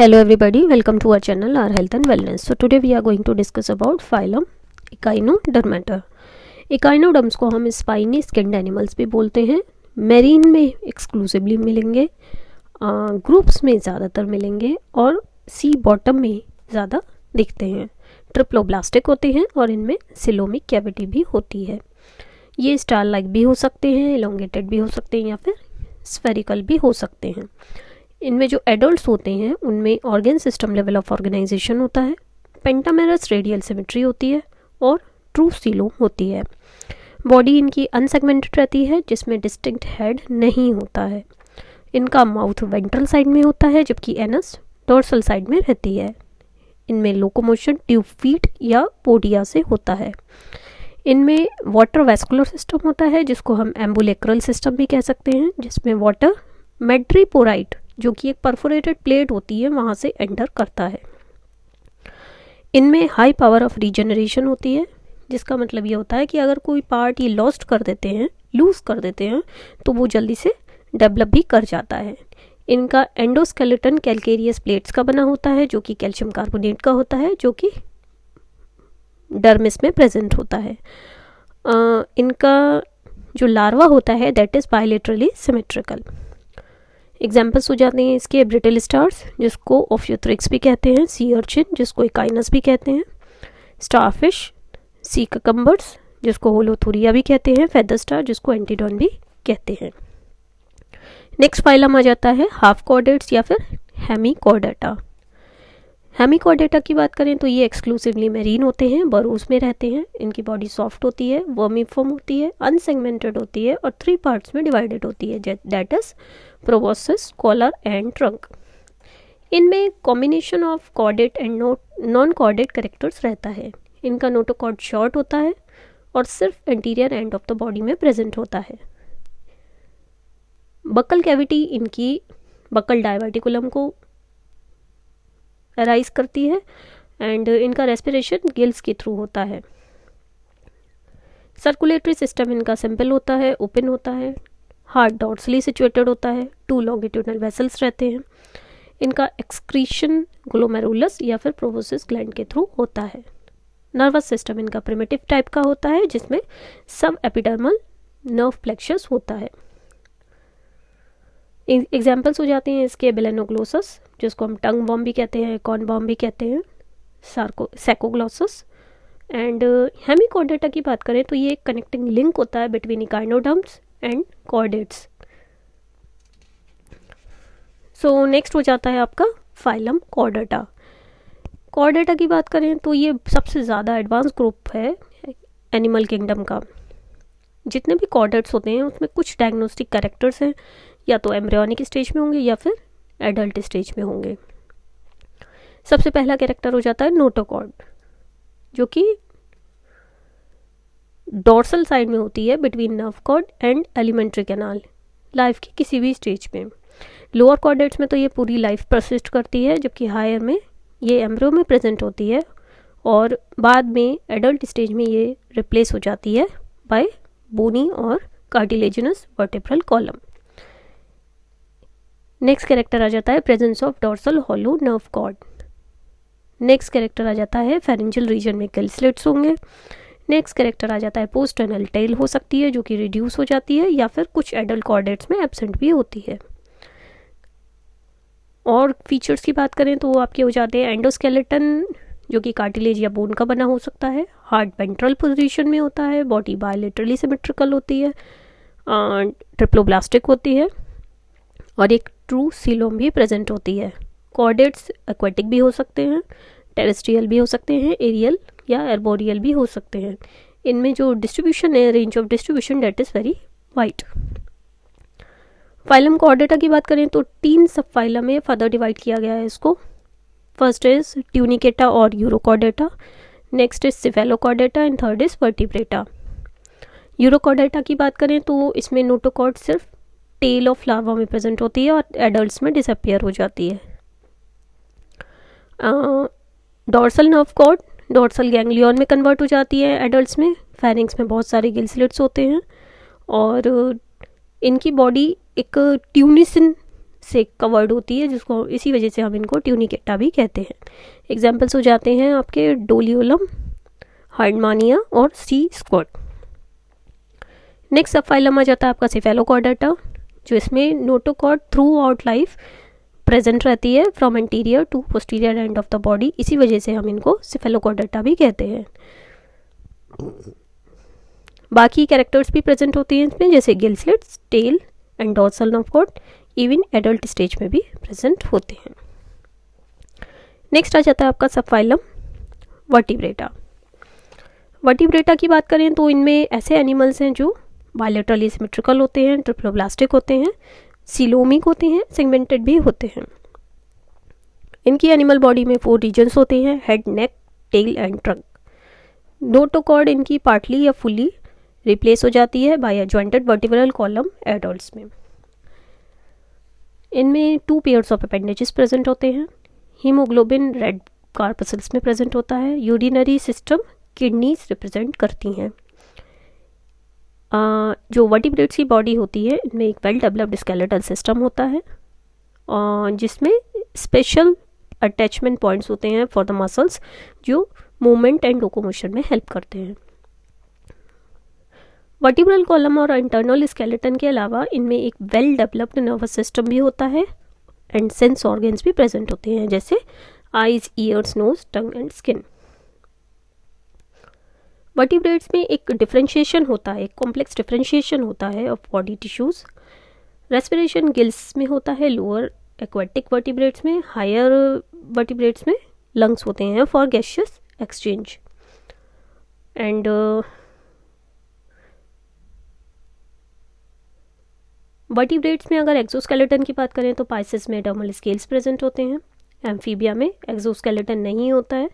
Hello everybody, welcome to our channel, our health and wellness. So today we are going to discuss about phylum Echinodermata. Echinoderms को हम spiny skinned animals भी बोलते हैं. Marine में exclusively मिलेंगे, groups में ज़्यादातर मिलेंगे और सी बॉटम में ज़्यादा दिखते हैं. ट्रिप्लोब्लास्टिक होते हैं और इनमें सिलोमिक कैविटी भी होती है. ये स्टार लाइक भी हो सकते हैं, एलोंगेटेड भी हो सकते हैं या फिर स्फेरिकल भी हो सकते हैं. इनमें जो एडल्ट्स होते हैं उनमें organ system level of organisation होता है, पेंटामेरस रेडियल सिमेट्री होती है और ट्रू सीलोम होती है. बॉडी इनकी अनसेगमेंटेड रहती है जिसमें डिस्टिंक्ट हेड नहीं होता है. इनका माउथ वेंट्रल साइड में होता है जबकि एनस डोर्सल साइड में रहती है. इनमें लोकोमोशन ट्यूब फीट या पोडिया से होता है. इनमें वाटर वैस्कुलर सिस्टम होता है जिसको हम एम्बुलेक्रल सिस्टम भी कह सकते हैं, जिसमें वाटर मेड्रीपोराइट जो कि एक परफोरेटेड प्लेट होती है वहाँ से एंटर करता है. इनमें हाई पावर ऑफ रीजनरेशन होती है, जिसका मतलब ये होता है कि अगर कोई पार्ट ये लॉस्ट कर देते हैं, लूज कर देते हैं, तो वो जल्दी से डेवलप भी कर जाता है. इनका एंडोस्केलेटन कैल्केरियस प्लेट्स का बना होता है जो कि कैल्शियम कार्बोनेट का होता है, जो कि डर्मिस में प्रेजेंट होता है. इनका जो लार्वा होता है that is bilaterally symmetrical. Examples हो जाते हैं इसके ब्रिटल स्टार्स जिसको ओफियोथ्रिक्स भी कहते हैं, सी अर्चिन जिसको इकाइनस भी कहते हैं, स्टारफिश, सी ककम्बर्स जिसको होलोथुरिया भी कहते हैं, फेदर स्टार जिसको एंटीडॉन भी कहते हैं. नेक्स्ट फाइलम आ जाता है हाफ कॉर्डेट्स या फिर हेमीकॉर्डेटा. हेमीकॉर्डेटा की बात करें तो ये एक्सक्लूसिवली मेरीन होते हैं, बरोज में रहते हैं. इनकी बॉडी सॉफ्ट होती है, वर्मीफॉर्म होती है, अनसेगमेंटेड होती है और 3 पार्ट्स में डिवाइडेड होती है, that is proboscis, collar and trunk. इनमें combination of chordate and non chordate characters रहता है. इनका नोटोकॉर्ड शॉर्ट होता है और सिर्फ anterior end of the body में प्रेजेंट होता है. बकल कैविटी इनकी बकल डायवर्टिकुलम को अराइज करती है एंड इनका रेस्पिरेशन गिल्स के थ्रू होता है. सर्कुलेटरी सिस्टम इनका सिंपल होता है, ओपन होता है, हार्ट डॉर्सली सिचुएटेड होता है, 2 लॉन्गिट्यूडनल वेसल्स रहते हैं. इनका एक्सक्रीशन ग्लोमेरुलस या फिर प्रोबोसिस ग्लैंड के थ्रू होता है. नर्वस सिस्टम इनका प्रिमिटिव टाइप का होता है जिसमें सब एपिडर्मल नर्व प्लेक्सस होता है. एग्जाम्पल्स हो जाते हैं इसके बेलेनोग्लोसस जिसको हम टंग बॉम्ब भी कहते हैं, कॉर्न बॉम्ब भी कहते हैं, सैकोग्लोसस. एंड हेमीकॉर्डेटा की बात करें तो ये एक कनेक्टिंग लिंक होता है between echinoderms and chordates. So next हो जाता है आपका फाइलम कॉर्डेटा. कॉर्डेटा की बात करें तो ये सबसे ज़्यादा एडवांस ग्रुप है एनिमल किंगडम का. जितने भी कॉर्डेट्स होते हैं उसमें कुछ डायग्नोस्टिक कैरेक्टर्स हैं, या तो एम्ब्रियोनिक स्टेज में होंगे या फिर एडल्ट स्टेज में होंगे. सबसे पहला कैरेक्टर हो जाता है नोटोकॉर्ड जो कि डोर्सल साइड में होती है between nerve cord and alimentary canal, life की किसी भी स्टेज में. लोअर कॉर्डेट्स में तो ये पूरी लाइफ परसिस्ट करती है, जबकि हायर में ये एम्ब्रियो में प्रेजेंट होती है और बाद में एडल्ट स्टेज में ये रिप्लेस हो जाती है बाय बोनी और cartilaginous vertebral column. Next character आ जाता है presence of dorsal hollow nerve cord. Next character आ जाता है फेरेंजियल रीजन में गिल स्लिट्स होंगे. नेक्स्ट कैरेक्टर आ जाता है पोस्ट एनल टेल हो सकती है जो कि रिड्यूस हो जाती है या फिर कुछ एडल्ट कॉर्डेट्स में एब्सेंट भी होती है. और फीचर्स की बात करें तो वो आपके हो जाते हैं एंडोस्केलेटन जो कि कार्टिलेज या बोन का बना हो सकता है, हार्ट वेंट्रल पोजीशन में होता है, बॉडी बायलेटरली सिमेट्रिकल होती है, ट्रिप्लोब्लास्टिक होती है और एक ट्रू सीलोम भी प्रेजेंट होती है. कॉर्डेट्स एक्वेटिक भी हो सकते हैं, टेरेस्ट्रियल भी हो सकते हैं, एरियल या एर्बोरियल भी हो सकते हैं. इनमें जो डिस्ट्रीब्यूशन है, range of distribution that is very wide. Phylum Chordata की बात करें तो 3 सब फाइलम में फर्दर डिवाइड किया गया है इसको. फर्स्ट इज ट्यूनिकेटा और Urochordata, next is Cephalochordata and third is Vertebrata. Urochordata की बात करें तो इसमें नोटोकॉर्ड सिर्फ टेल ऑफ लार्वा में प्रेजेंट होती है और एडल्ट्स में डिसअपियर हो जाती है. Dorsal nerve cord dorsal ganglion में कन्वर्ट हो जाती है एडल्ट्स में. फेरिंग्स में बहुत सारे गिल स्लिट्स होते हैं और इनकी बॉडी एक ट्यूनिसिन से कवर्ड होती है, जिसको इसी वजह से हम इनको ट्यूनिकेटा भी कहते हैं। एग्जाम्पल्स हो जाते हैं आपके डोलियोलम, हार्डमानिया और sea squirt. Next subphylum आ जाता है आपका सेफेलोकॉर्डेटा, जो इसमें notochord throughout life present रहती है from anterior to posterior end of the body, इसी वजह से हम इनको सेफेलोकॉर्डेटा भी कहते हैं। बाकी कैरेक्टर्स भी प्रेजेंट होती हैं इसमें, जैसे gill slits, tail and dorsal nerve cord even adult stage में भी प्रेजेंट होते हैं। नेक्स्ट आ जाता है आपका सब फाइलम वर्टिब्रेटा। वर्टिब्रेटा की बात करें तो इनमें ऐसे एनिमल्स हैं जो बायलैटरली सिमेट्रिकल होते हैं, ट्रिप्लोब्लास्टिक होते हैं, सिलोमिक होते हैं, सेगमेंटेड भी होते हैं। इनकी एनिमल बॉडी में 4 रीजन्स होते हैं, head, neck, tail and trunk. Notochord इनकी पार्टली या फुली रिप्लेस हो जाती है by a jointed vertebral column adults में। इनमें 2 पेयर्स ऑफ अपेंडेजेस प्रेजेंट होते हैं। हीमोग्लोबिन रेड कार्पसल्स में प्रेजेंट होता है। यूरिनरी सिस्टम किडनीज रिप्रेजेंट करती हैं। जो वर्टिब्रेट्स की बॉडी होती है, इनमें एक वेल डेवलप्ड स्केलेटल सिस्टम होता है, जिसमें स्पेशल अटैचमेंट पॉइंट्स होते हैं फॉर द मसल्स, जो मूवमेंट एंड लोकोमोशन में हेल्प करते हैं। वर्टिब्रल कॉलम और इंटरनल स्केलेटन के अलावा इनमें एक वेल डेवलप्ड नर्वस सिस्टम भी होता है एंड सेंस ऑर्गन्स भी प्रेजेंट होते हैं, जैसे eyes, ears, nose, tongue and skin. Vertebrates में एक डिफरेंशिएशन होता है, एक कॉम्प्लेक्स डिफरेंशिएशन होता है of body tissues. Respiration gills में होता है लोअर एक्वेटिक वर्टिब्रेट्स में, हायर वर्टिब्रेट्स में लंग्स होते हैं for gaseous exchange. And vertebrates में अगर एक्सोस्केलेटन की बात करें तो पाइसेस में डर्मल स्केल्स प्रेजेंट होते हैं, एम्फीबिया में एक्सोस्केलेटन नहीं होता है।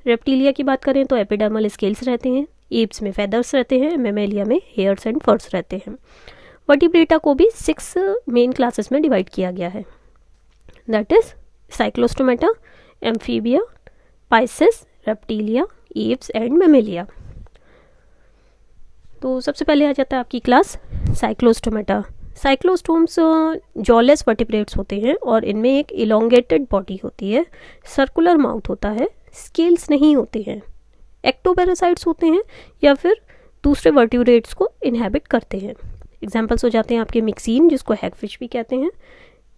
रेप्टिलिया की बात करें तो एपिडर्मल स्केल्स रहते हैं, एप्स में फेदर्स रहते हैं, मेमेलिया में हेयर्स एंड फर्स रहते हैं। वर्टिब्रेटा को भी 6 मेन क्लासेस में डिवाइड किया गया है, that is Cyclostomata, amphibia, Pisces, reptilia, apps and Mammalia. तो सबसे पहले आ जाता है आपकी class Cyclostomata. Cyclostomes jawless vertebrates होते हैं और इनमें एक इलोंगेटेड बॉडी होती है, सर्कुलर माउथ होता है, स्केल्स नहीं होते हैं, एक्टोपैरासाइट्स होते हैं या फिर दूसरे वर्टिब्रेट्स को इनहेबिट करते हैं। एग्जाम्पल्स हो जाते हैं आपके मिक्सीन, जिसको हैगफिश भी कहते हैं,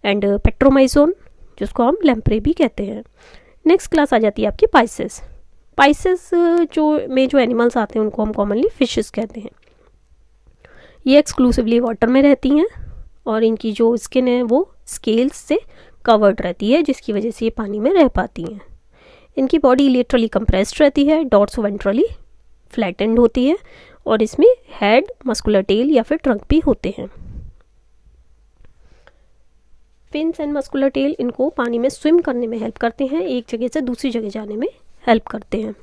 एंड पेट्रोमाइजोन, जिसको हम लैम्प्रे भी कहते हैं। नेक्स्ट क्लास आ जाती है आपकी पाइसेस। पाइसेस जो एनिमल्स आते हैं उनको हम कॉमनली फिशेस कहते हैं। ये एक्सक्लूसिवली वाटर में रहती हैं और इनकी जो स्किन है वो स्केल्स से कवर्ड रहती है, जिसकी वजह से ये पानी में रह पाती हैं। इनकी बॉडी लेटरली कंप्रेस्ड रहती है, डॉर्सो वेंट्रली फ्लैटेंड होती है और इसमें हेड, मस्कुलर टेल या फिर ट्रंक भी होते हैं। फिन्स एंड मस्कुलर टेल इनको पानी में स्विम करने में हेल्प करते हैं, एक जगह से दूसरी जगह जाने में हेल्प करते हैं।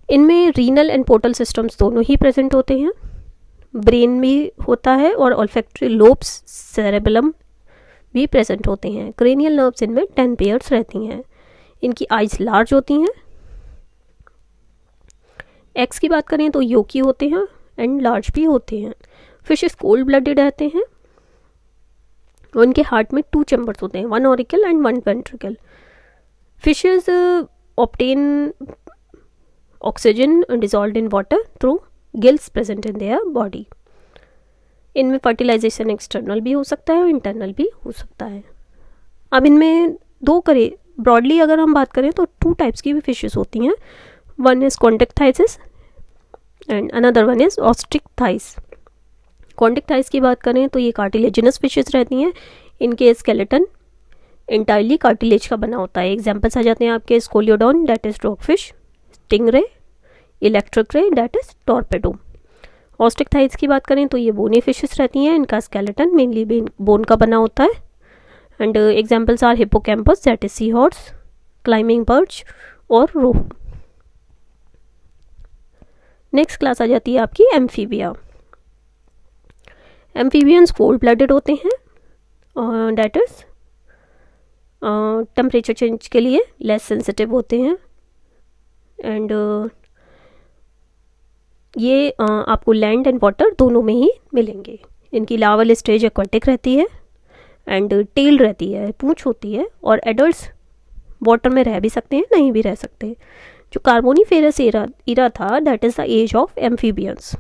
इनमें रीनल एंड पोर्टल सिस्टम्स दोनों ही प्रेजेंट होते हैं, ब्रेन भी होता है और ऑल्फैक्टरी लोब्स, सेरेबेलम भी प्रेजेंट होते हैं। क्रेनियल नर्व्स इनमें 10 पेयर्स रहती हैं। इनकी आइज लार्ज होती हैं। एग्स की बात करें तो योकी होते हैं एंड लार्ज भी होते हैं। फिशेस कोल्ड ब्लडेड रहते हैं और इनके हार्ट में 2 चैम्बर्स होते हैं, 1 auricle and 1 ventricle. Fishes obtain oxygen dissolved in water through gills present in their body. इनमें फर्टिलाइजेशन एक्सटर्नल भी हो सकता है और इंटरनल भी हो सकता है। अब इनमें ब्रॉडली अगर हम बात करें तो 2 टाइप्स की भी फिशेस होती हैं, one is chondrichthyes and another one is osteichthyes. Chondrichthyes की बात करें तो ये कार्टिलेजिनस फिशेस रहती हैं, इनके स्केलेटन इंटायरली कार्टिलेज का बना होता है। एग्जाम्पल्स आ जाते हैं आपके scoliodon that is dogfish, stingray, electric ray that is torpedo. Osteichthyes की बात करें तो ये बोनी फिशेस रहती हैं, इनका स्केलेटन मेनली बोन का बना होता है। And examples are hippocampus that is sea horse, climbing perch और रोहू। नेक्स्ट क्लास आ जाती है आपकी एम्फीबिया। एम्फीबियंस कोल्ड ब्लडेड होते हैं, दैट इज टेम्परेचर चेंज के लिए लेस सेंसिटिव होते हैं। एंड ये आपको लैंड एंड वाटर दोनों में ही मिलेंगे। इनकी लार्वल स्टेज एक्वाटिक रहती है एंड टेल रहती है, पूंछ होती है, और एडल्ट्स वाटर में रह भी सकते हैं, नहीं भी रह सकते। जो कार्बोनिफेरस इरा था, that is the age of amphibians.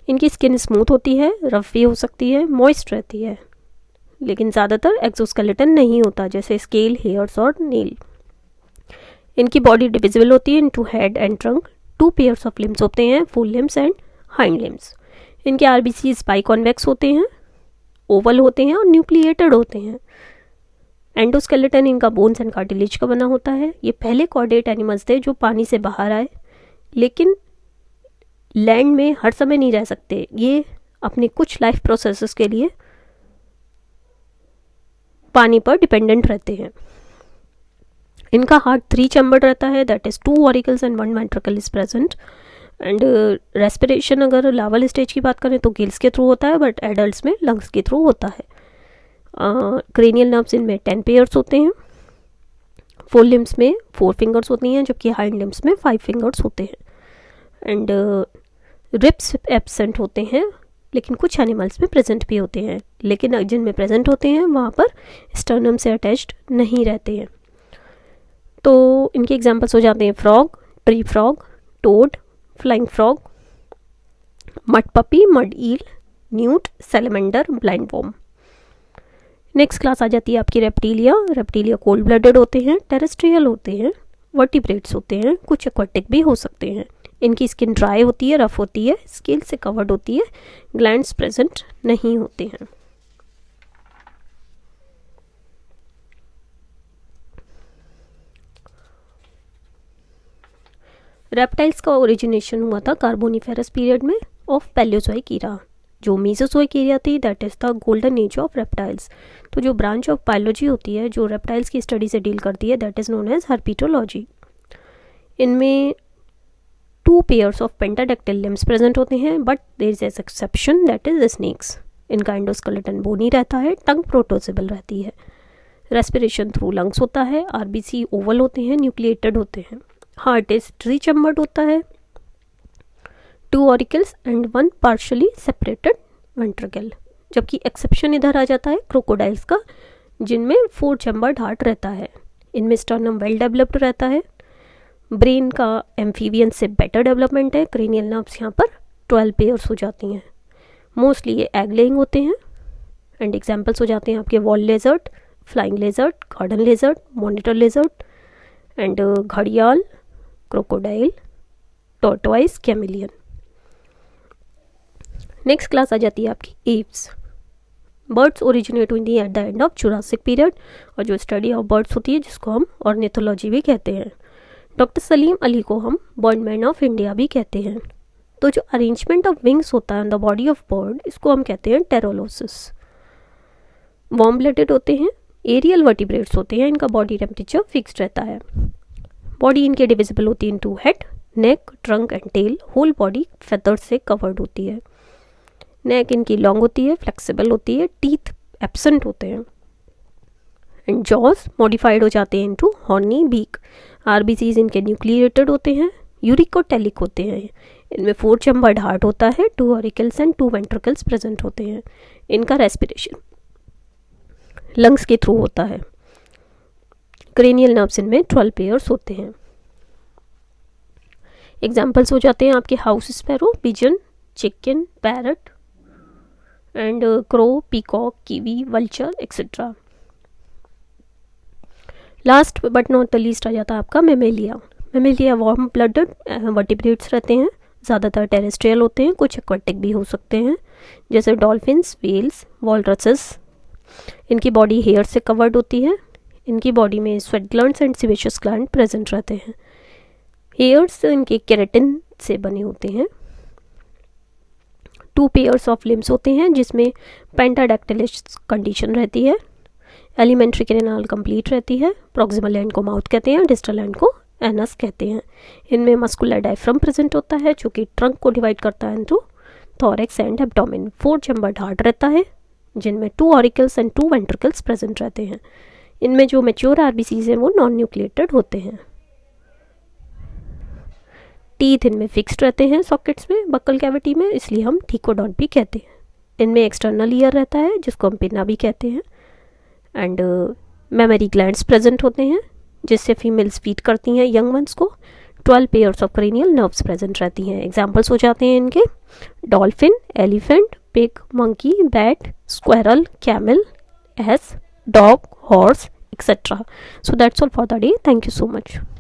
इनकी स्किन स्मूथ होती है, रफ भी हो सकती है, मॉइस्ट रहती है, लेकिन ज़्यादातर एक्सोस्केलेटन नहीं होता, जैसे स्केल, हेयर्स और नेल। इनकी बॉडी डिविजिबल होती है into head and trunk. 2 pairs of limbs होते हैं, full limbs and hind limbs. इनके आरबीसीज बाइकॉन्वेक्स होते हैं, ओवल होते हैं और न्यूक्लिएटेड होते हैं। एंडोस्केलेटन इनका बोन्स एंड कार्टिलेज का बना होता है। ये पहले कॉर्डेट एनिमल्स थे जो पानी से बाहर आए, लेकिन लैंड में हर समय नहीं रह सकते। ये अपने कुछ लाइफ प्रोसेसेस के लिए पानी पर डिपेंडेंट रहते हैं। इनका हार्ट 3 चैम्बर्ड रहता है, that is 2 auricles and 1 ventricle is present. And respiration अगर लावल स्टेज की बात करें तो गिल्स के थ्रू होता है, बट एडल्ट्स में लंग्स के थ्रू होता है। क्रेनियल नर्व्स इनमें 10 पेयर्स होते हैं। फुल लिम्स में 4 फिंगर्स होती हैं, जबकि हाइंड लिम्स में 5 फिंगर्स होते हैं। एंड रिब्स एब्सेंट होते हैं, लेकिन कुछ एनिमल्स में प्रेजेंट भी होते हैं, लेकिन जिनमें प्रेजेंट होते हैं वहाँ पर स्टर्नम से अटैच्ड नहीं रहते हैं। तो इनके एग्जांपल्स हो जाते हैं frog, tree frog, toad, flying frog, mud puppy, mud eel, newt, salamander, blind worm. Next class आ जाती है आपकी रेप्टिलिया। रेप्टिलिया कोल्ड ब्लडेड होते हैं, टेरेस्ट्रियल होते हैं, वर्टिब्रेट्स होते हैं, कुछ एक्वाटिक भी हो सकते हैं। इनकी स्किन ड्राई होती है, रफ होती है, स्केल से कवर्ड होती है, ग्लैंड्स प्रेजेंट नहीं होते हैं। रेप्टाइल्स का ओरिजिनेशन हुआ था कार्बोनिफेरस पीरियड में ऑफ पैलियोजोइक ईरा। जो मीजोजोइक एरिया थी, that is the golden age of reptiles. तो जो ब्रांच ऑफ बायोलॉजी होती है जो रेप्टाइल्स की स्टडी से डील करती है, that is known as herpetology. इनमें 2 pairs of pentadactyl limbs present होते हैं, but there is an exception, that is snakes. इनका एंडोस्केलेटन बोनी रहता है, टंग प्रोटोजिबल रहती है, रेस्पिरेशन थ्रू लंग्स होता है, आरबीसी ओवल होते हैं, न्यूक्लिएटेड होते हैं, हार्ट इज 3 चैम्बर्ड होता है, 2 auricles and 1 partially separated ventricle. जबकि एक्सेप्शन इधर आ जाता है क्रोकोडाइल्स का, जिनमें 4 चैम्बर्ड हार्ट रहता है। इनमें स्टर्नम वेल डेवलप्ड रहता है। ब्रेन का एम्फीबियन से बेटर डेवलपमेंट है। क्रेनियल नर्व्स यहाँ पर 12 पेयर्स हो जाती हैं। मोस्टली ये एग लेइंग होते हैं। एंड एग्जाम्पल्स हो जाते हैं आपके wall lizard, flying lizard, garden lizard, monitor lizard, and घड़ियाल, crocodile, tortoise, chameleon. Next class आ जाती है आपकी एव्स। बर्ड्स ओरिजिनेट हुई थी at the end of Jurassic period, और जो स्टडी ऑफ बर्ड्स होती है जिसको हम ऑर्निथोलॉजी भी कहते हैं। डॉक्टर सलीम अली को हम बर्डमैन ऑफ इंडिया भी कहते हैं। तो जो अरेंजमेंट ऑफ विंग्स होता है on the body of bird, इसको हम कहते हैं टेरोलोसिस। वार्म ब्लडेड होते हैं, एरियल वर्टिब्रेट्स होते हैं, इनका बॉडी टेम्परेचर फिक्स्ड रहता है। बॉडी इनके डिविजिबल होती है into head, neck, trunk and tail. Whole body feather से कवर्ड होती है। नेक इनकी लॉन्ग होती है, फ्लेक्सिबल होती है, टीथ एब्सेंट होते हैं, एंड जॉज मॉडिफाइड हो जाते हैं इनटू हॉर्नी बीक। आरबीसीज इनके न्यूक्लिएटेड होते हैं, यूरिकोटेलिक होते हैं। इनमें 4 चैम्बर्ड हार्ट होता है, 2 ऑरिकल्स एंड 2 वेंट्रिकल्स प्रेजेंट होते हैं। इनका रेस्पिरेशन लंग्स के थ्रू होता है। क्रेनियल नर्व्स इनमें 12 पेयर्स होते हैं। एग्जाम्पल्स हो जाते हैं आपके house sparrow, pigeon, chicken, parrot, and crow, peacock, kiwi, vulture etcetera. Last but not the least आ जाता है आपका mammalia. Mammalia warm blooded vertebrates रहते हैं, ज़्यादातर टेरेस्ट्रियल होते हैं, कुछ एक्वाटिक भी हो सकते हैं, जैसे डॉल्फिन्स, व्हेल्स, वॉलरसेस। इनकी बॉडी हेयर से कवर्ड होती है। इनकी बॉडी में स्वेट ग्लैंड्स एंड सीवेशियस ग्लैंड प्रेजेंट रहते हैं। हेयर्स इनके केराटिन से बने होते हैं। 2 पेयर्स ऑफ लिम्स होते हैं, जिसमें पेंटाडेक्टिलिस कंडीशन रहती है। एलिमेंट्री कैनाल कंप्लीट रहती है। प्रॉक्सिमल एंड को माउथ कहते हैं, डिस्टल एंड को एनस कहते हैं। इनमें मस्कुलर डायफ्राम प्रेजेंट होता है, जो कि ट्रंक को डिवाइड करता है into thorax and abdomen. 4 chambered heart रहता है, जिनमें 2 ऑरिकल्स एंड 2 वेंट्रिकल्स प्रेजेंट रहते हैं। इनमें जो मैच्योर आरबीसीज हैं वो नॉन न्यूक्लिएटेड होते हैं। टीथ इनमें फिक्स्ड रहते हैं सॉकेट्स में, बक्कल कैविटी में, इसलिए हम ठीकोडॉन्ट भी कहते हैं। इनमें एक्सटर्नल ईयर रहता है जिसको हम पिन्ना भी कहते हैं, एंड मेमोरी ग्लैंड्स प्रेजेंट होते हैं जिससे फीमेल्स फीड करती हैं यंग वंस को। 12 pairs of cranial nerves present रहती हैं। एग्जाम्पल्स हो जाते हैं इनके dolphin, elephant, pig, monkey, bat, squirrel, camel, S, dog, horse, etc. So that's all for the day. Thank you so much.